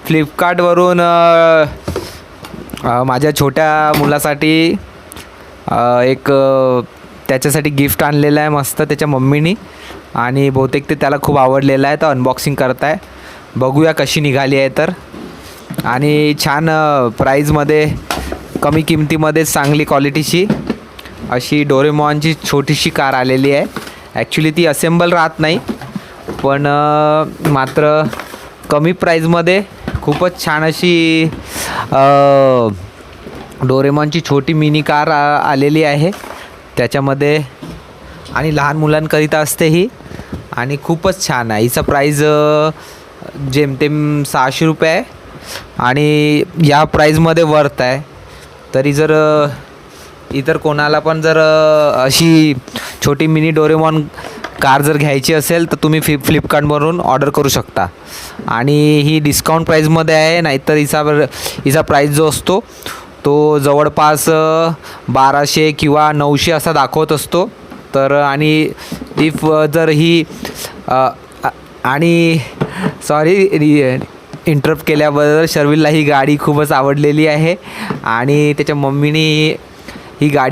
फ्लिपकार्टवरून माझ्या छोट्या मुलासाठी एक त्याच्यासाठी गिफ्ट आणलेलं आहे मस्त त्याच्या मम्मीनी, आणि बहुतेक ते त्याला खूप आवडलेलं आहे. तर अनबॉक्सिंग करत आहे, बघूया कशी निघाली आहे तर. आणि छान प्राईजमध्ये, कमी किमतीमध्ये चांगली क्वालिटीची अशी डोरेमॉनची छोटीशी कार आलेली आहे. ॲक्च्युली ती असेंबल राहत नाही, पण मात्र कमी प्राईजमध्ये खूपच छान अशी डोरेमॉनची छोटी मिनी कार आलेली आहे त्याच्यामध्ये. आणि लहान मुलांकरिता असते ही, आणि खूपच छान आहे. हिचा प्राईज जेमतेम 600 रुपये आहे, आणि या प्राईजमध्ये वर्थ आहे. तरी जर इतर कोणाला पण जर अशी छोटी मिनी डोरेमॉन कार जर घ्यायची असेल तर तुम्ही फ्लिपकार्टवरून ऑर्डर करू शकता. आणि ही डिस्काउंट प्राईजमध्ये आहे, नाहीतर हिचा प्राईज जो असतो तो जवळपास 1200 किंवा 900 असा दाखवत असतो. तर आणि इफ जर ही आणि सॉरी इंटरप्ट केल्याबद्दल, शर्विलला ही गाडी खूपच आवडलेली आहे, आणि त्याच्या मम्मीने ही गाडी